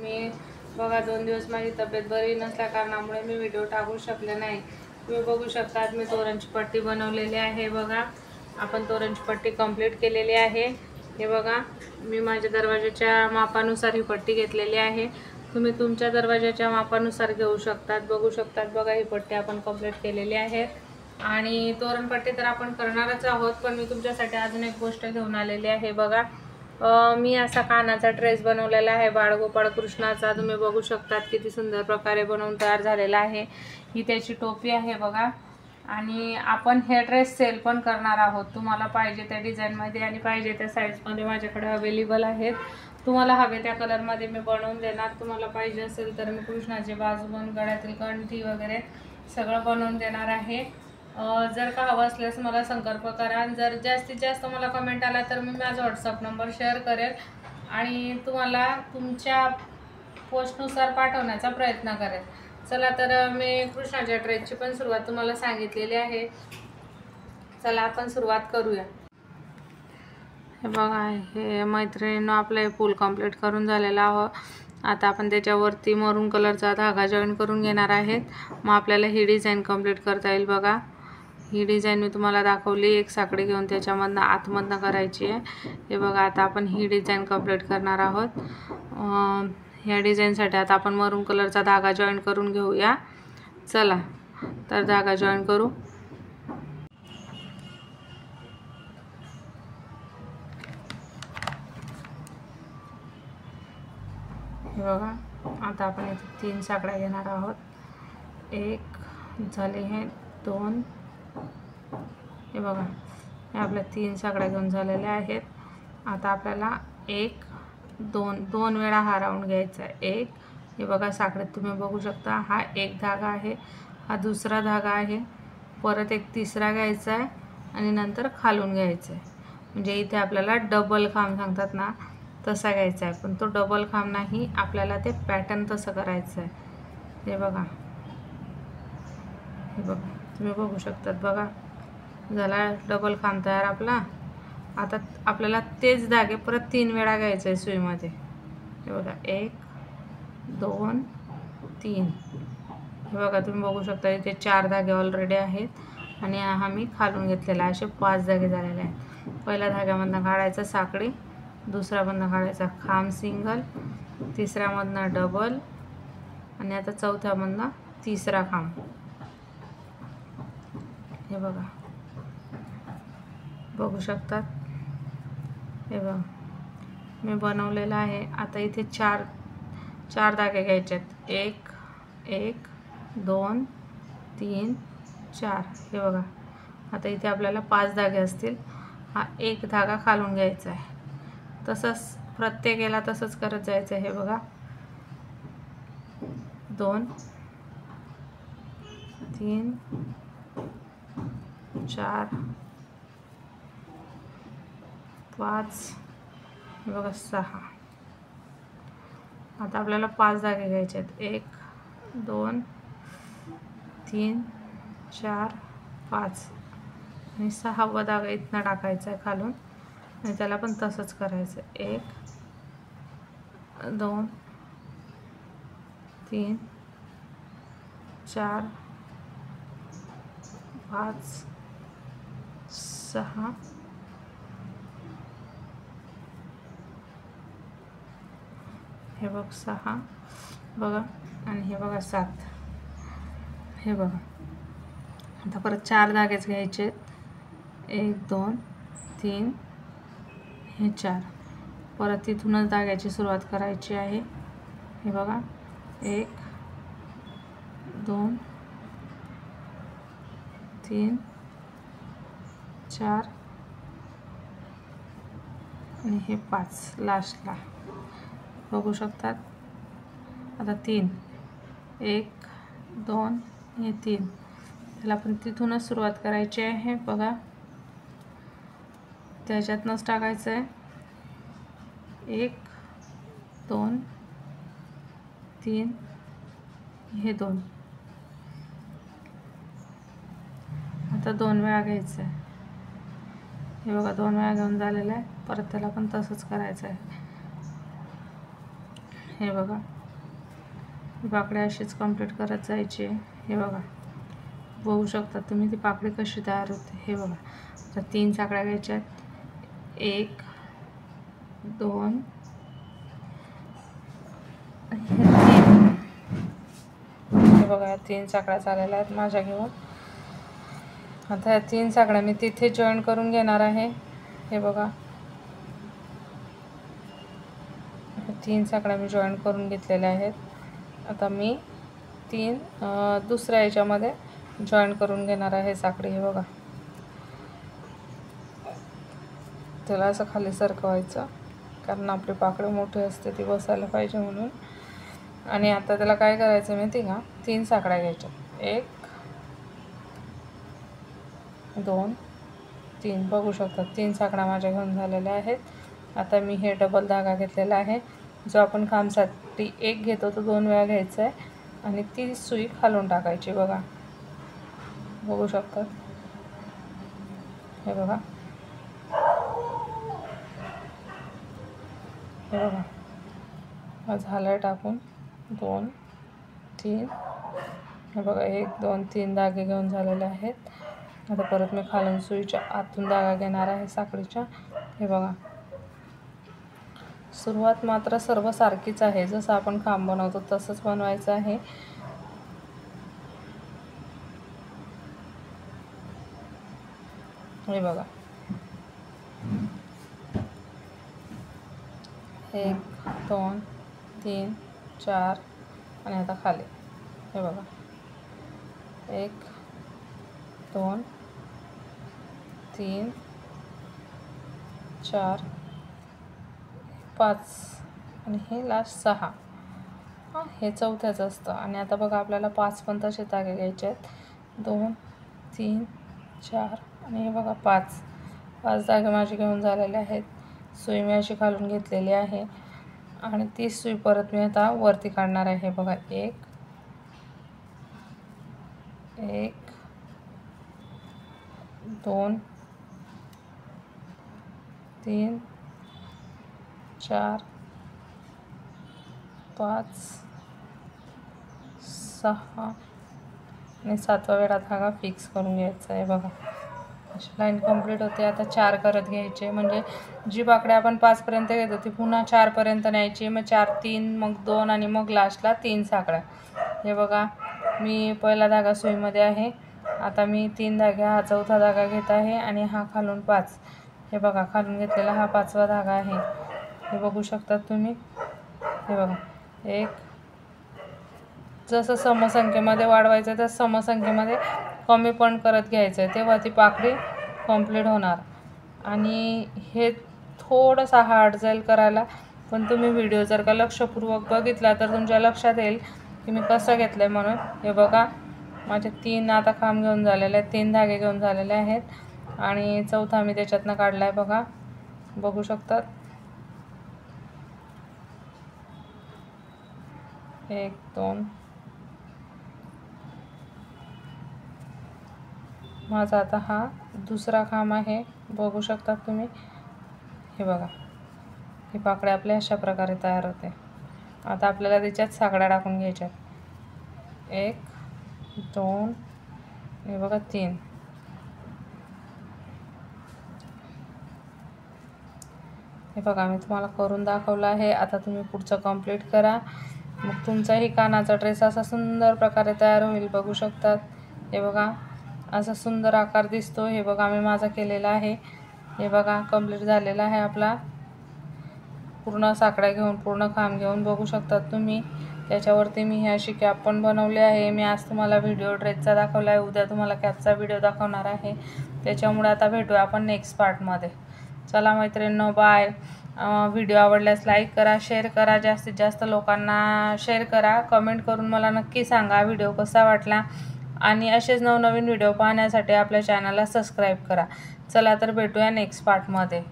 मी बघा 2 दिवस माझी तब्येत बरी नसल्या कारणामुळे मी व्हिडिओ टाकू शकले नाही। तुम्ही बघू शकता मी तोरणची पट्टी बनवलेली आहे। बघा आपण तोरणची पट्टी कंप्लीट केलेली आहे। हे बघा मी माझ्या दरवाजाच्या मापानुसार ही पट्टी घेतलेली आहे। तुम्ही तुमच्या दरवाजाच्या मापानुसार घेऊ शकतात। बघू शकतात बघा ही पट्टी आपण कंप्लीट केलेली आहे आणि तोरणपट्टी तर आपण करणारच आहोत, पण मी तुमच्यासाठी अजून एक गोष्ट घेऊन आलेली आहे। बघा मी असा कानाचा ड्रेस बनवलेला आहे बाळगोपाळ कृष्णाचा। तुम्ही बघू शकतात किती सुंदर प्रकारे बनवून तयार झालेला आहे। ही त्याची टोपी आहे बघा आणि आपण हे ड्रेस सेल पण करणार आहोत। तुम्हाला पाहिजे त्या डिझाईनमध्ये आणि पाहिजे त्या साईजमध्ये माझ्याकडे अवेलेबल आहेत। तुम्हाला हवे त्या कलरमध्ये मी बनवून देणार। तुम्हाला पाहिजे असेल तर मी कृष्णाचे बाजूबंद, गळ्यातील कंठी वगैरे सगळं बनवून देणार आहे। जर का हवं असल्यास मला संपर्क करा। जर जास्तीत जास्त मला कमेंट आला तर मी माझा व्हॉट्सअप नंबर शेअर करेल आणि तुम्हाला तुमच्या पोस्टनुसार पाठवण्याचा प्रयत्न करेल। चला तर मी कृष्णाच्या ड्रेसची पण सुरुवात तुम्हाला सांगितलेली आहे। चला आपण सुरुवात करूया। हे बघा हे मैत्रिणींनो आपलं हे फुल कंप्लीट करून झालेलं आहे। आता आपण त्याच्यावरती मरून कलरचा धागा जॉईन करून घेणार आहेत। मग आपल्याला ही डिझाईन कंप्लीट करता येईल। बघा ही डिझाईन मी तुम्हाला दाखवली, एक साखळी घेऊन त्याच्यामधनं आतमधनं करायची आहे। हे बघा आता आपण ही डिझाईन कंप्लीट करणार आहोत। ह्या डिझाईनसाठी आता आपण मरून कलरचा धागा जॉईन करून घेऊया। चला तर धागा जॉईन करू। हे बघा आता आपण इथे 3 साखळ्या घेणार आहोत। एक झाले हे 2, हे बघा हे आपल्या 3 साखळ्या घेऊन झालेल्या आहेत। आता आपल्याला 1 2 वेळा हा राऊंड घ्यायचा आहे। एक हे बघा साखळीत तुम्ही बघू शकता हा एक धागा आहे, हा दुसरा धागा आहे, परत एक तिसरा घ्यायचा आहे आणि नंतर खालून घ्यायचा आहे। म्हणजे इथे आपल्याला डबल खांब सांगतात ना तसा घ्यायचा आहे, पण तो डबल खांब नाही, आपल्याला ते पॅटर्न तसं करायचं आहे। हे बघा तुम्ही बघू शकतात बघा झाला डबल खांब तयार आपला। आता आपल्याला तेच धागे परत 3 वेळा घ्यायचे आहे सुईमध्ये। हे बघा 1 2 3, हे बघा तुम्ही बघू शकता इथे 4 धागे ऑलरेडी आहेत आणि हा मी खालून घेतलेला आहे। असे 5 धागे झालेले आहेत। पहिल्या धाग्यामधनं काढायचा साखळी, दुसऱ्यामधनं काढायचा खांब सिंगल, तिसऱ्यामधनं डबल आणि आता चौथ्यामधनं तिसरा खांब। हे बघा बघू शकतात, हे बघा मी बनवलेलं आहे। आता इथे 4 धागे घ्यायचे आहेत। 1 2 3 4, हे बघा आता इथे आपल्याला 5 धागे असतील। हा एक धागा खालून घ्यायचा आहे। तसंच प्रत्येकाला तसंच करत जायचं आहे। हे बघा 2 3 4 5, हे बघा 6। आता आपल्याला 5 धागे घ्यायचे आहेत। 1 2 3 4 5 आणि 6वा धागा इथनं टाकायचा आहे खालून आणि त्याला पण तसंच करायचं। 1 2 3 4 5 6, हे बघ 6 बघा आणि हे बघा 7। हे बघा आता परत 4 धागेच घ्यायचे आहेत। 1 2 3 हे 4, परत इथूनच धाग्याची सुरुवात करायची आहे। हे बघा 1 2 3 4 आणि हे 5 लास्टला बघू शकतात। आता 3 1 2 हे 3, त्याला पण तिथूनच सुरुवात करायची आहे। बघा त्याच्यातनंच टाकायचं आहे। 1 2 3 हे 2, आता 2 वेळा घ्यायचं आहे। हे बघा 2 वेळा घेऊन झालेलं आहे। परत त्याला पण तसंच करायचं आहे। हे बघा, पाकळी अशीच कंप्लीट करत जायची. हे बघा, बघू शकता तुम्ही ती पाकळी कशी तयार होते. हे बघा, आता 3 साकळ्या घ्यायच्यात. 1 2 हे बघा, 3 साकळ्या झालेल्या आहेत माझ्या घेऊन. आता 3 साकळ्या मी तिथे जॉईन करून घेणार आहे. हे बघा, 3 साकळ्या मी जॉईन करून घेतलेल्या आहेत. आता मी 3 दुसऱ्या याच्यामध्ये जॉईन करून घेणार आहे साकळी. हे बघा, त्याला असं खाली सरकवायचं, कारण आपली पाकळी मोठी असते ती बसायला पाहिजे म्हणून. आणि आता त्याला काय करायचं माहिती का, 3 साकळ्या घ्यायच्या. 1 2 3 बघू शकता, 3 साकळ्या माझ्या घेऊन झालेल्या आहेत. आता मी हे डबल धागा घेतलेला आहे. जो आपण खांबसाठी 1 घेतो तो 2 वेळा घ्यायचा आहे आणि ती सुई खालून टाकायची. बघा, बघू शकता. हे बघा, हे बघा, झालं टाकून 2 3. हे बघा, 1 2 3 धागे घेऊन झालेले आहेत. आता परत मी खालून सुईच्या आतून धागा घेणार आहे साखळीच्या. हे बघा, सुरुवात मात्र सर्व सारखीच आहे, जसं आपण खांब बनवतो तसंच बनवायचं आहे. हे बघा, 1 2 3 4 आणि आता खाली. हे बघा, 1 2 3 4 5 आणि हे लास्ट 6. हे चौथ्याचं असतं. आणि आता बघा, आपल्याला 5 पण तसे धागे घ्यायचे आहेत. 2 3 4 आणि हे बघा 5 धागे माझे घेऊन झालेले आहेत. सुई मी अशी खालून घेतलेली आहे आणि ती सुई परत मी आता वरती काढणार आहे. हे बघा, 1 2 3 4 5 6 आणि 7व्या वेळा धागा फिक्स करून घ्यायचा आहे. बघा, अशी लाईन कंप्लीट होते. आता 4 करत घ्यायचे, म्हणजे जी पाकळी आपण 5 पर्यंत घेतो ती पुन्हा 4 पर्यंत न्यायची. मग 4 3 मग 2 आणि मग लास्टला 3 साकळ्या. हे बघा, मी पहिला धागा सुईमध्ये आहे. आता मी 3 धागे, हा 4था धागा घेत आहे आणि हा खालून 5. हे बघा, खालून घेतलेला हा 5वा धागा आहे. हे बघू शकता तुम्ही. हे बघा, 1 जसं समसंख्येमध्ये वाढवायचं तर समसंख्येमध्ये कमी पण करत घ्यायचं आहे, तेव्हा ती पाकळी कंप्लीट होणार. आणि हे थोडंसं हार्ड जाईल करायला, पण तुम्ही व्हिडिओ जर का लक्षपूर्वक बघितला तर तुमच्या लक्षात येईल की मी कसं घेतलं आहे म्हणून. हे बघा, माझे 3 आता खांब घेऊन झालेले आहेत, 3 धागे घेऊन झालेले आहेत आणि चौथा मी त्याच्यातनं काढला आहे. बघा, बघू शकतात. 1 2 माझा आता हा दुसरा खांब आहे, बघू शकता तुम्ही. हे बघा, ही पाकळी आपल्या अशा प्रकारे तयार होते. आता आपल्याला त्याच्यात साकळ्या टाकून घ्यायच्या. 1 2 हे बघा 3. हे बघा, मी तुम्हाला करून दाखवलं आहे. आता तुम्ही पुढचं कंप्लीट करा, मग तुमचाही कानाचा ड्रेस असा सुंदर प्रकारे तयार होईल. बघू शकतात. हे बघा, असा सुंदर आकार दिसतो. हे बघा, मी माझा केलेला आहे. हे बघा, कंप्लीट झालेला आहे आपला. पूर्ण साकड्या घेऊन, पूर्ण खांब घेऊन बघू शकतात तुम्ही. त्याच्यावरती मी हे अशी कॅप पण बनवली आहे. मी आज तुम्हाला व्हिडिओ ड्रेसचा दाखवला आहे, उद्या तुम्हाला कॅपचा व्हिडिओ दाखवणार आहे. त्याच्यामुळे आता भेटूया आपण नेक्स्ट पार्टमध्ये. चला मैत्रिणींनो, बाय. व्हिडिओ आवडल्यास लाईक करा, शेअर करा, जास्तीत जास्त लोकांना शेअर करा. कमेंट करून मला नक्की सांगा व्हिडिओ कसा वाटला. आणि असेच नवनवीन व्हिडिओ पाहण्यासाठी आपल्या चॅनलला सबस्क्राईब करा. चला तर भेटूया नेक्स्ट पार्टमध्ये.